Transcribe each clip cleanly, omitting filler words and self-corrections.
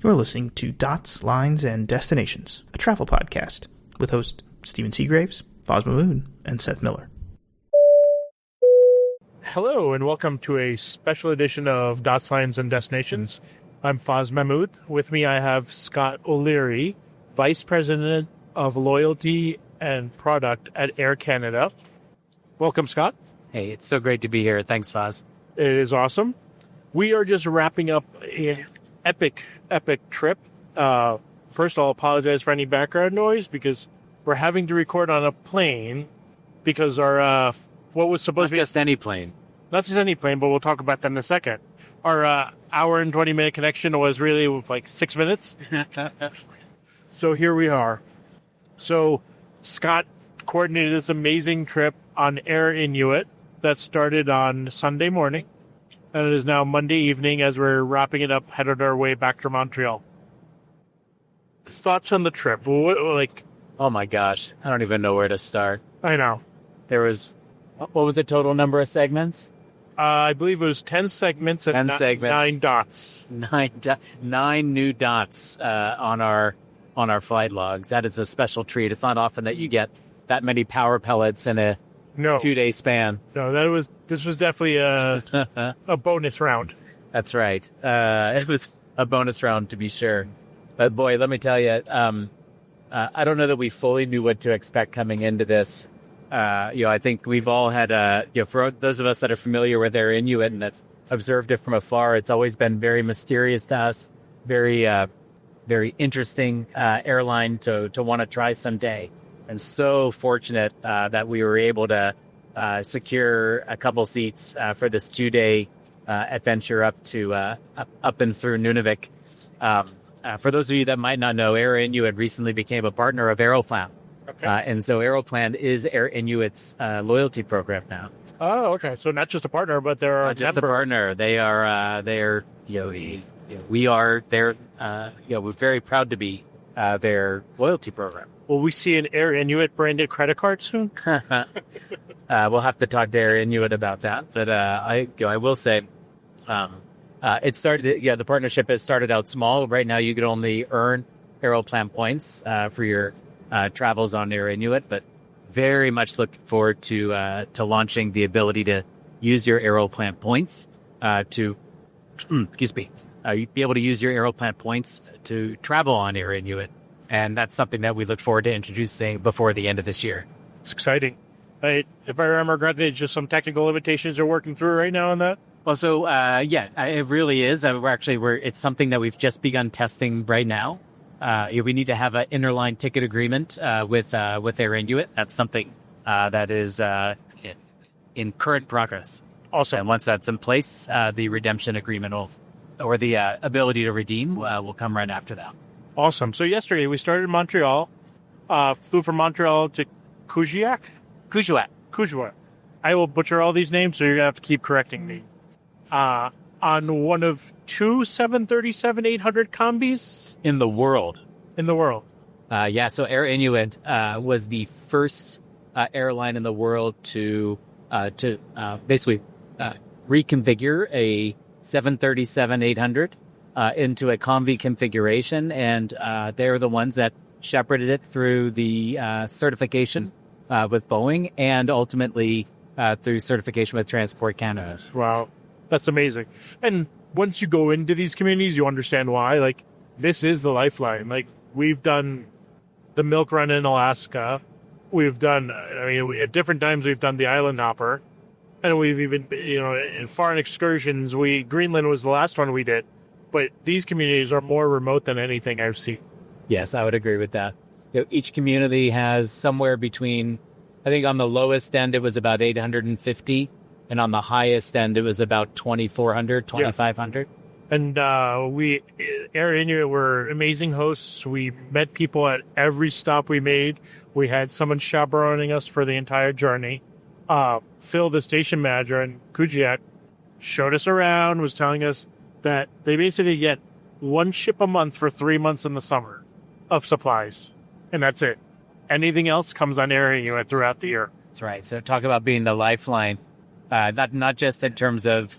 You're listening to Dots, Lines, and Destinations, a travel podcast with hosts Stephen Seagraves, Fozz Mahmood, and Seth Miller. Hello, and welcome to a special edition of Dots, Lines, and Destinations. I'm Fozz Mahmood. With me, I have Scott O'Leary, Vice President of Loyalty and Product at Air Canada. Welcome, Scott. Hey, it's so great to be here. Thanks, Fozz. It is awesome. We are just wrapping up an epic trip. First, I'll apologize for any background noise because we're having to record on a plane because our what was supposed to be... Not just any plane, but we'll talk about that in a second. Our hour and 20-minute connection was really like 6 minutes. So here we are. So Scott coordinated this amazing trip on Air Inuit that started on Sunday morning. And it is now Monday evening as we're wrapping it up, headed our way back to Montreal. Thoughts on the trip? Oh my gosh, I don't even know where to start. I know. There was... What was the total number of segments? I believe it was 10 segments and 9 dots. Nine new dots on our flight logs. That is a special treat. It's not often that you get that many power pellets in a 2-day span. No, this was definitely a bonus round. That's right. It was a bonus round to be sure. But boy, let me tell you, I don't know that we fully knew what to expect coming into this. I think we've all had, for those of us that are familiar with Air Inuit and have observed it from afar, it's always been very mysterious to us, very interesting airline to want to try someday. And so fortunate that we were able to secure a couple seats for this 2-day adventure up and through Nunavik. For those of you that might not know, Air Inuit recently became a partner of Aeroplan. Okay. And so Aeroplan is Air Inuit's loyalty program now. Oh, okay. So not just a partner, but they're not just a partner. They are. We're very proud to be their loyalty program. Will we see an Air Inuit branded credit card soon? We'll have to talk to Air Inuit about that. But I will say, it started. Yeah, the partnership has started out small. Right now, you can only earn Aeroplan points for your travels on Air Inuit, but very much looking forward to launching the ability to use your Aeroplan points be able to use your Aeroplan points to travel on Air Inuit, and that's something that we look forward to introducing before the end of this year. It's exciting. If I remember correctly, it's just some technical limitations you're working through right now on that. Well, so it really is. It's something that we've just begun testing right now. We need to have an interline ticket agreement with Air Inuit. That's something that is in current progress. Awesome. And once that's in place, the redemption agreement or the ability to redeem will come right after that. Awesome. So yesterday we started in Montreal, flew from Montreal to Kuujjuaq. I will butcher all these names, so you're gonna have to keep correcting me. On one of 2 737-800 combis in the world. So Air Inuit was the first airline in the world to basically reconfigure a 737-800 into a Combi configuration, and they're the ones that shepherded it through the certification with Boeing and ultimately through certification with Transport Canada. Wow. That's amazing. And once you go into these communities, you understand why. Like, this is the lifeline. Like, we've done the milk run in Alaska. We've done, at different times we've done the island hopper. And we've even, in foreign excursions, Greenland was the last one we did. But these communities are more remote than anything I've seen. Yes, I would agree with that. Each community has somewhere between, I think on the lowest end, it was about 850. And on the highest end, it was about 2,400, 2,500. Yeah. And Air Inuit were amazing hosts. We met people at every stop we made. We had someone chaperoning us for the entire journey. Phil, the station manager in Kuujjuaq, showed us around, was telling us that they basically get one ship a month for 3 months in the summer of supplies. And that's it. Anything else comes on Air Inuit throughout the year. That's right. So talk about being the lifeline. Not just in terms of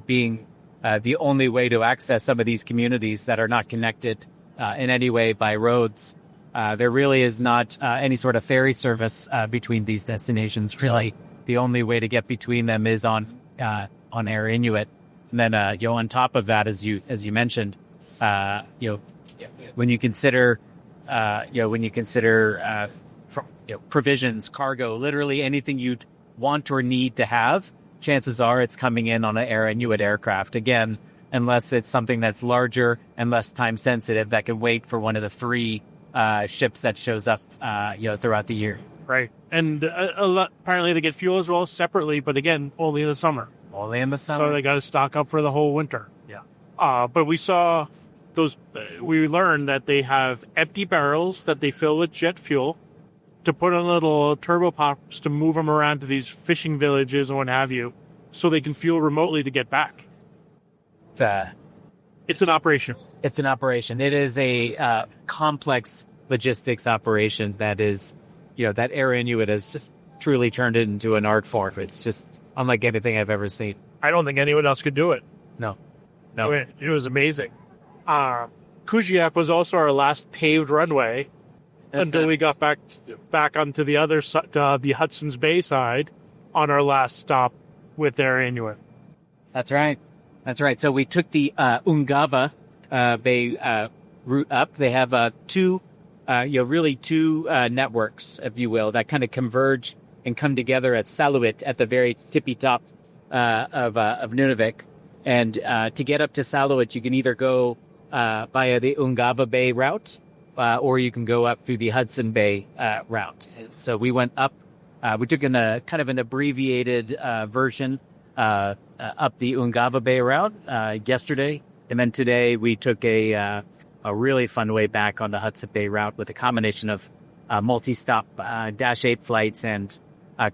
being the only way to access some of these communities that are not connected in any way by roads. There really is not any sort of ferry service between these destinations. Really, the only way to get between them is on Air Inuit. And then, on top of that, as you mentioned, when you consider provisions, cargo, literally anything you'd want or need to have, chances are it's coming in on an Air Inuit aircraft. Again, unless it's something that's larger and less time sensitive that can wait for one of the 3 ships that shows up, throughout the year. Right. And apparently they get fuel as well separately, but again, only in the summer. Only in the summer. So they got to stock up for the whole winter. Yeah. But we saw we learned that they have empty barrels that they fill with jet fuel to put on little turboprops to move them around to these fishing villages and what have you, so they can fuel remotely to get back. It's an operation. It's an operation. It is a complex logistics operation that is, that Air Inuit has just truly turned it into an art form. It's just unlike anything I've ever seen. I don't think anyone else could do it. No. I mean, it was amazing. Kujiak was also our last paved runway until we got back onto the other side, the Hudson's Bay side, on our last stop with Air Inuit. That's right. So we took the Ungava Bay route up. They have two networks, if you will, that kind of converge and come together at Saluit at the very tippy top of Nunavik. And to get up to Saluit, you can either go via the Ungava Bay route, or you can go up through the Hudson Bay route. So we went up. We took in a kind of an abbreviated version up the Ungava Bay route yesterday, and then today we took a really fun way back on the Hudson Bay route with a combination of multi-stop Dash 8 flights and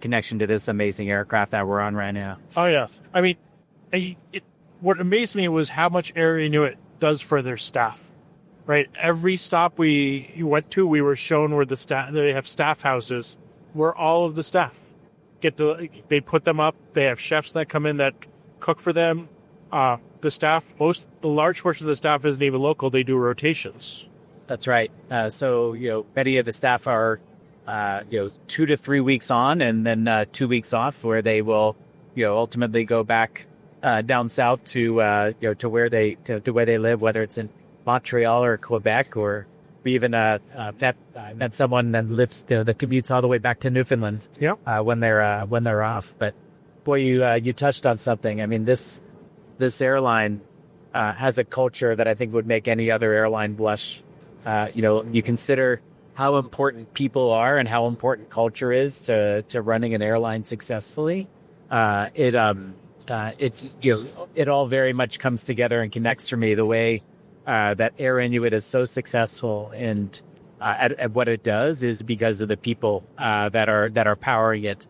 connection to this amazing aircraft that we're on right now. Oh yes, I mean, what amazed me was how much Air Inuit does for their staff. Right, every stop we went to, we were shown where they have staff houses where all of the staff they put them up. They have chefs that come in that cook for them. The staff, the large portion of the staff isn't even local. They do rotations. That's right. So many of the staff are 2 to 3 weeks on, and then 2 weeks off, where they will ultimately go back down south to where they live, whether it's in Montreal or Quebec, or we even met someone that lives that commutes all the way back to Newfoundland. Yeah. When they're off. But boy, you touched on something. I mean, this airline has a culture that I think would make any other airline blush. You consider how important people are and how important culture is to running an airline successfully. It all very much comes together and connects for me the way that Air Inuit is so successful and at what it does is because of the people that are powering it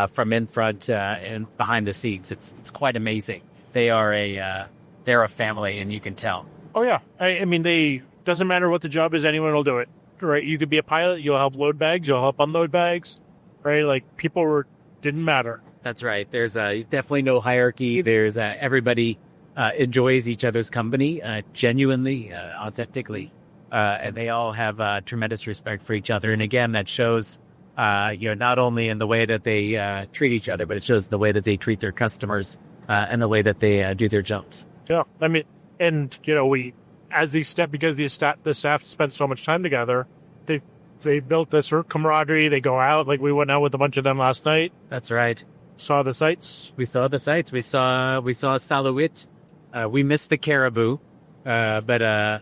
from in front and behind the scenes. It's quite amazing. They're a family, and you can tell. Oh yeah, I mean, doesn't matter what the job is, anyone will do it. Right? You could be a pilot. You'll help load bags. You'll help unload bags. Right? Like people didn't matter. That's right. There's definitely no hierarchy. There's everybody enjoys each other's company genuinely, authentically, and they all have tremendous respect for each other. And again, that shows, not only in the way that they treat each other, but it shows the way that they treat their customers and the way that they do their jobs. Yeah, I mean, and because the staff spent so much time together, they built this camaraderie. They go out, like we went out with a bunch of them last night. That's right. Saw the sights. We saw the sights. We saw Saluit. We missed the caribou, but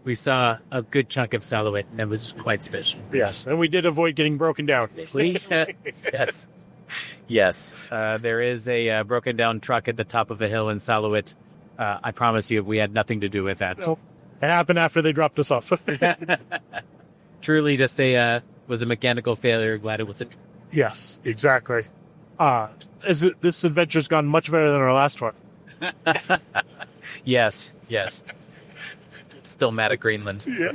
we saw a good chunk of Saluit, and it was quite special. Yes, and we did avoid getting broken down. Yes. There is a broken down truck at the top of a hill in Saluit. I promise you, we had nothing to do with that. No, it happened after they dropped us off. Truly, just was a mechanical failure. Glad it wasn't. Yes, exactly. This adventure's gone much better than our last one. Yes. Still mad at Greenland. Yeah.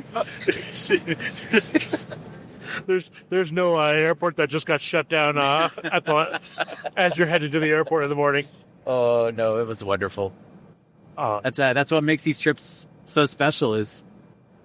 There's no airport that just got shut down as you're headed to the airport in the morning. Oh no, it was wonderful. That's what makes these trips so special. Is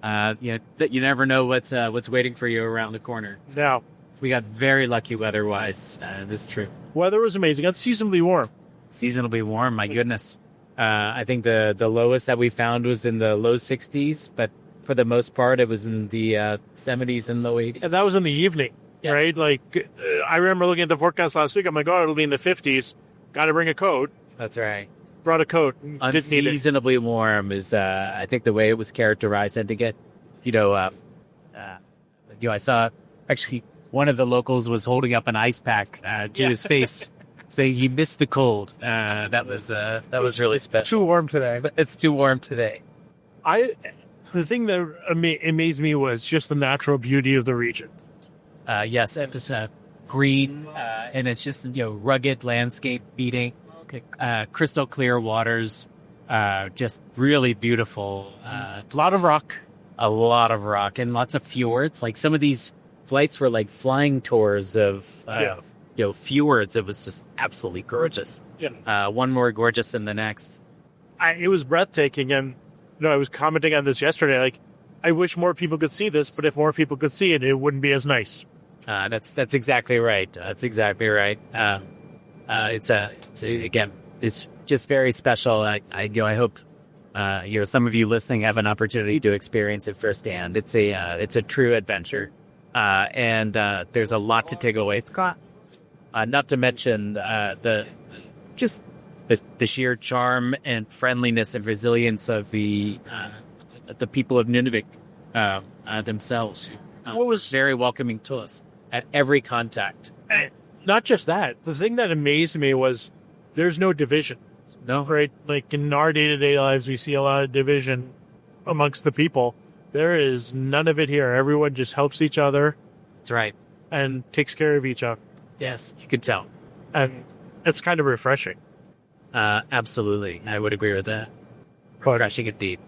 that you never know what's waiting for you around the corner. Now, we got very lucky weather-wise this trip. Weather was amazing. Unseasonably warm. Seasonably warm, my goodness. I think the lowest that we found was in the low 60s, but for the most part, it was in the 70s and low 80s. And that was in the evening, right? Like, I remember looking at the forecast last week. I'm like, it'll be in the 50s. Got to bring a coat. That's right. Brought a coat. Didn't need it. Unseasonably warm is, I think, the way it was characterized. And to get, I saw actually one of the locals was holding up an ice pack to his face, saying he missed the cold. That was really special. It's too warm today. It's too warm today. The thing that amazed me was just the natural beauty of the region. Yes, it was green, and it's just rugged landscape beating, crystal clear waters, just really beautiful. A lot of rock, and lots of fjords. Like some of these flights were like flying tours of fjords. It was just absolutely gorgeous. Yeah. One more gorgeous than the next. It was breathtaking, and I was commenting on this yesterday. Like, I wish more people could see this, but if more people could see it, it wouldn't be as nice. That's exactly right. That's exactly right. It's just very special. I hope some of you listening have an opportunity to experience it firsthand. It's a true adventure, and there's a lot to take away. Not to mention the sheer charm and friendliness and resilience of the people of Nunavik themselves. What was very welcoming to us at every contact. And not just that. The thing that amazed me was there's no division. No. Right? Like in our day-to-day lives, we see a lot of division amongst the people. There is none of it here. Everyone just helps each other. That's right. And takes care of each other. Yes, you could tell. And it's kind of refreshing. Absolutely. I would agree with that. Refreshing indeed.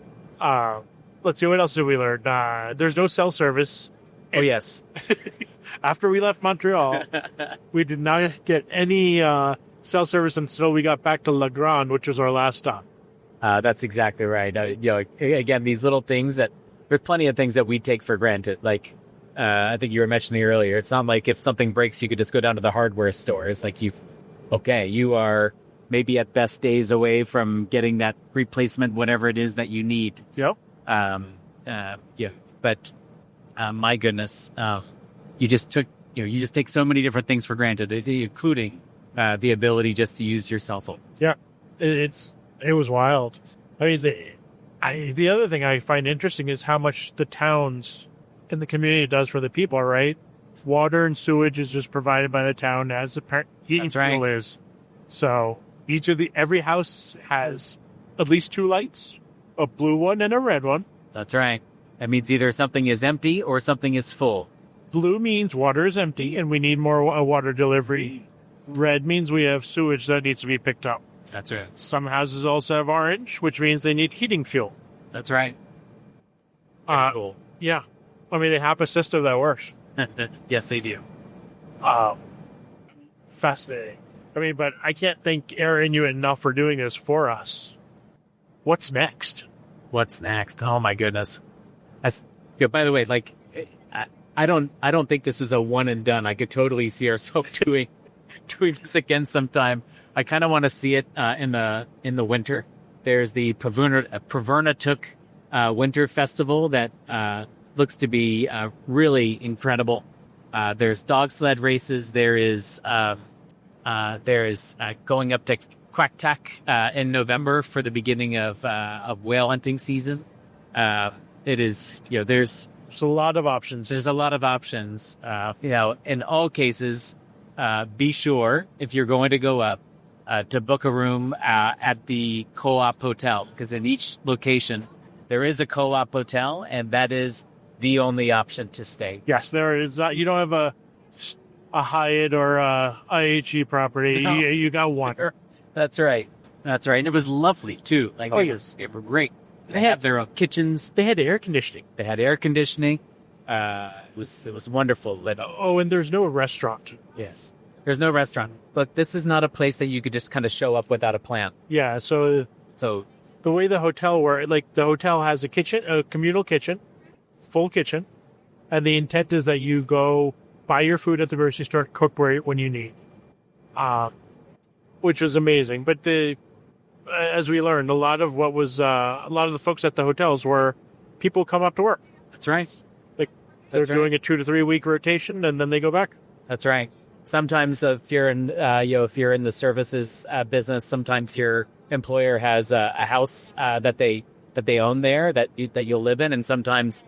Let's see, what else did we learn? There's no cell service. Oh, yes. After we left Montreal, we did not get any cell service until we got back to La Grande, which was our last stop. That's exactly right. Again, these little things there's plenty of things that we take for granted. Like, I think you were mentioning earlier, it's not like if something breaks, you could just go down to the hardware store. It's like you are maybe at best days away from getting that replacement, whatever it is that you need. Yep. But my goodness, you just take so many different things for granted, including the ability just to use your cell phone. Yeah, it was wild. I mean, the other thing I find interesting is how much the towns and the community does for the people. Right, water and sewage is just provided by the town, as the heating fuel is. So every house has at least two lights, a blue one and a red one. That's right. That means either something is empty or something is full. Blue means water is empty and we need more water delivery. Red means we have sewage that needs to be picked up. That's right. Some houses also have orange, which means they need heating fuel. That's right. Cool. Yeah. I mean, they have a system that works. Yes, they do. Fascinating. I mean, but I can't thank Air Inuit enough for doing this for us. What's next? What's next? Oh my goodness. By the way, like, I don't think this is a one and done. I could totally see ourselves doing this again sometime. I kind of want to see it in the winter. There's the Pavernatuk Winter Festival that looks to be really incredible. There's dog sled races. There is going up to Quacktack in November for the beginning of whale hunting season. It is, there's a lot of options. There's a lot of options. In all cases, be sure if you're going to go up to book a room at the co-op hotel, because in each location there is a co-op hotel, and that is the only option to stay. Yes, there is. You don't have a Hyatt or a IHG property. No. You got one. That's right. And it was lovely too. Like, they were great. They had their own kitchens. They had air conditioning. It was wonderful. And there's no restaurant. Yes. There's no restaurant. Look, this is not a place that you could just kind of show up without a plan. Yeah, so the way the hotel works, like the hotel has a kitchen, a communal kitchen, full kitchen, and the intent is that you go buy your food at the grocery store, cook when you need, which was amazing. But as we learned, a lot of the folks at the hotels were people who come up to work. That's right. Like they're doing a 2 to 3 week rotation, and then they go back. That's right. Sometimes if you're in the services business, sometimes your employer has a house that they own there that you'll live in, and sometimes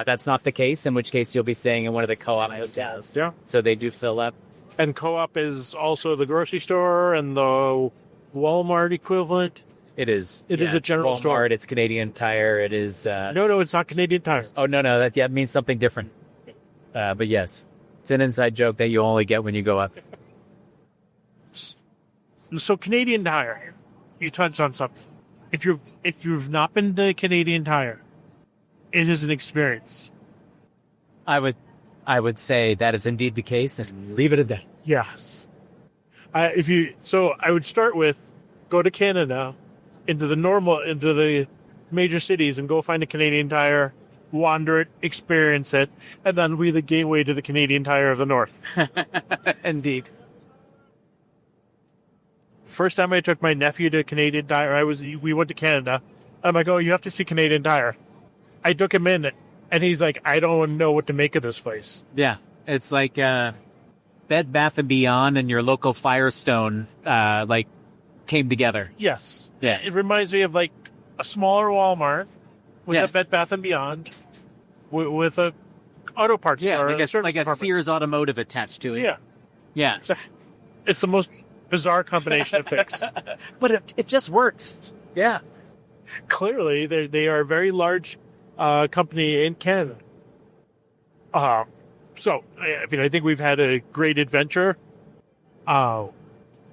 that's not the case. In which case, you'll be staying in one of the co-op hotels. Yeah. So they do fill up. And co-op is also the grocery store and the Walmart equivalent. It is. It is a general Walmart, store. It's Canadian Tire. It is. No, it's not Canadian Tire. Oh no, that means something different. But yes, it's an inside joke that you only get when you go up. So Canadian Tire, you touched on something. If you've not been to Canadian Tire, it is an experience. I would say that is indeed the case, and leave it at that. Yes. I would start with go to Canada, into the major cities, and go find a Canadian Tire, wander it, experience it, and then be the gateway to the Canadian Tire of the North. Indeed. First time I took my nephew to Canadian Tire, we went to Canada. I'm like, oh, you have to see Canadian Tire. I took him in, and he's like, I don't know what to make of this place. Yeah, it's like Bed Bath & Beyond and your local Firestone came together. Yes. Yeah. It reminds me of like a smaller Walmart with a Bed Bath & Beyond with a auto parts store. Like a Sears Automotive attached to it. Yeah. Yeah. It's the most bizarre combination of things. But it just works. Yeah. Clearly, they are a very large company in Canada. So, I think we've had a great adventure.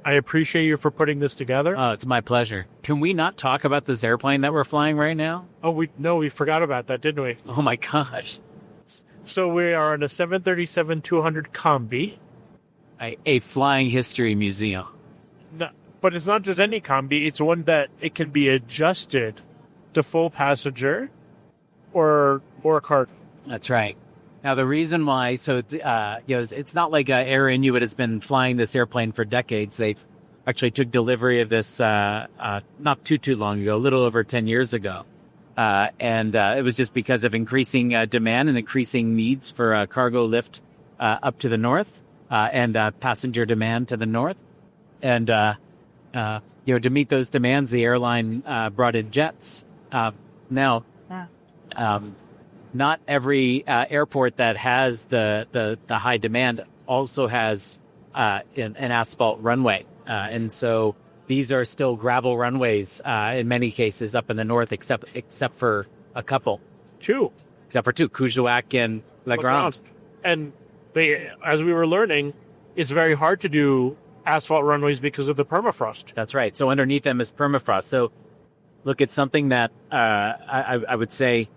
I appreciate you for putting this together. Oh, it's my pleasure. Can we not talk about this airplane that we're flying right now? Oh, we forgot about that, didn't we? Oh my gosh. So we are on a 737-200 Combi. A flying history museum. No, but it's not just any Combi. It's one that it can be adjusted to full passenger or cargo. That's right. Now, the reason why, it's not like Air Inuit has been flying this airplane for decades. They actually took delivery of this not too long ago, a little over 10 years ago. And it was just because of increasing demand and increasing needs for cargo lift up to the north and passenger demand to the north. And, to meet those demands, the airline brought in jets. Not every airport that has the high demand also has an asphalt runway. And so these are still gravel runways in many cases up in the north, except for a couple. Except for two, Kuujjuaq and La Grande. And as we were learning, it's very hard to do asphalt runways because of the permafrost. That's right. So underneath them is permafrost. So look, it's something that I would say,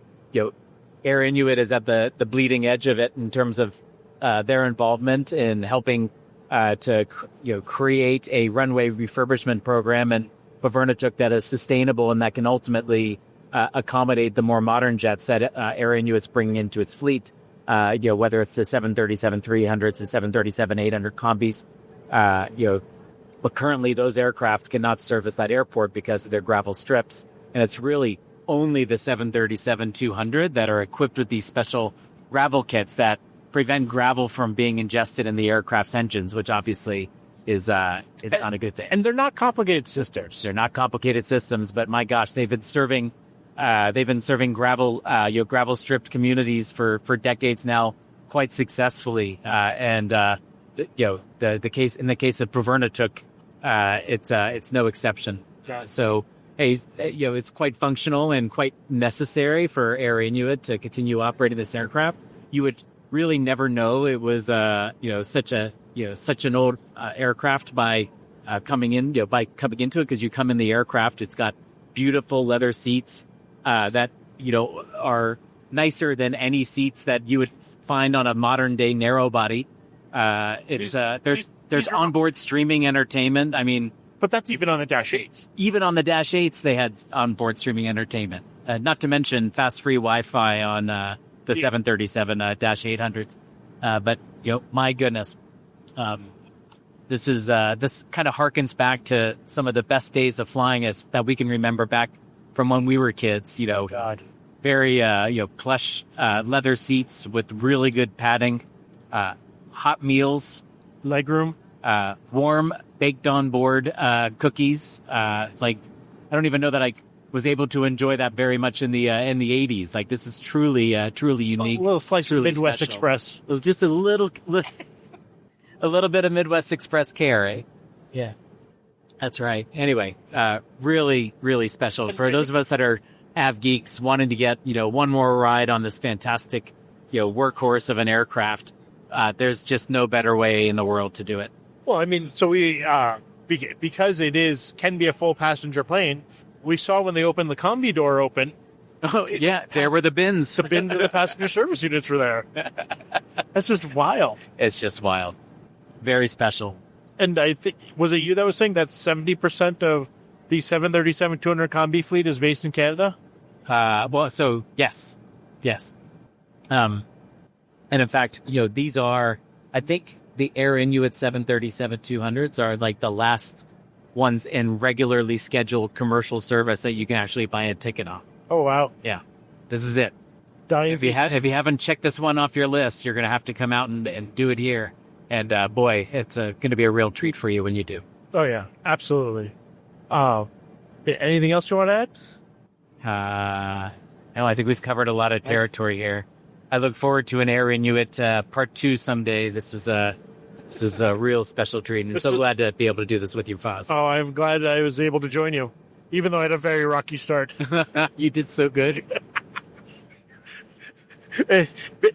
Air Inuit is at the bleeding edge of it in terms of their involvement in helping to create a runway refurbishment program and Pavernatuk that is sustainable and that can ultimately accommodate the more modern jets that Air Inuit's bringing into its fleet. Whether it's the 737-300s, the 737-800 combis, but currently those aircraft cannot service that airport because of their gravel strips, and it's really only the 737-200 that are equipped with these special gravel kits that prevent gravel from being ingested in the aircraft's engines, which obviously is not a good thing. And they're not complicated systems. They're not complicated systems, but my gosh, they've been serving gravel gravel stripped communities for decades now, quite successfully. The case in the case of Pavernatuk, it's no exception. So. Hey, it's quite functional and quite necessary for Air Inuit to continue operating this aircraft. You would really never know it was, such an old aircraft by coming into it, because you come in the aircraft. It's got beautiful leather seats that are nicer than any seats that you would find on a modern day narrow body. There's onboard streaming entertainment. I mean, But that's even on the Dash 8s. Even on the Dash 8s, they had onboard streaming entertainment. Not to mention fast free Wi-Fi on the 737 Dash 800s. But my goodness, this kind of harkens back to some of the best days of flying that we can remember back from when we were kids. God. Very plush leather seats with really good padding, hot meals, Legroom. warm baked on board cookies. I don't even know that I was able to enjoy that very much in the 80s. Like, this is truly unique. A little slice of Midwest special. Express. Just a little bit of Midwest Express care, eh? Yeah, that's right. Anyway, really, really special for those of us that are av geeks wanting to get one more ride on this fantastic workhorse of an aircraft. There's just no better way in the world to do it. Well, I mean, so we because it can be a full passenger plane. We saw when they opened the combi door open. Oh, yeah, there were the bins. The bins of the passenger service units were there. That's just wild. It's just wild. Very special. And I think, was it you that was saying that 70% of the 737-200 combi fleet is based in Canada? Yes. And in fact, these are, I think the Air Inuit 737-200s are like the last ones in regularly scheduled commercial service that you can actually buy a ticket on. Oh, wow. Yeah. This is it. If you haven't checked this one off your list, you're going to have to come out and do it here. And boy, it's going to be a real treat for you when you do. Oh, yeah. Absolutely. Anything else you want to add? No, I think we've covered a lot of territory here. I look forward to an Air Inuit part 2 someday. This is a real special treat, and I'm so glad to be able to do this with you, Fozz. Oh, I'm glad I was able to join you, even though I had a very rocky start. You did so good.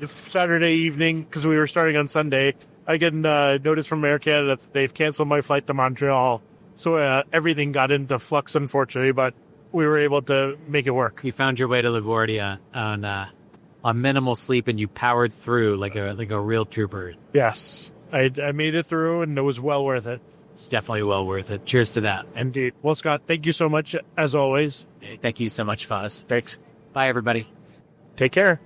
Saturday evening, because we were starting on Sunday, I get notice from Air Canada that they've canceled my flight to Montreal. So everything got into flux, unfortunately, but we were able to make it work. You found your way to LaGuardia on minimal sleep, and you powered through like a real trooper. Yes. I made it through, and it was well worth it. Definitely well worth it. Cheers to that. Indeed. Well, Scott, thank you so much, as always. Thank you so much, Fozz. Thanks. Bye, everybody. Take care.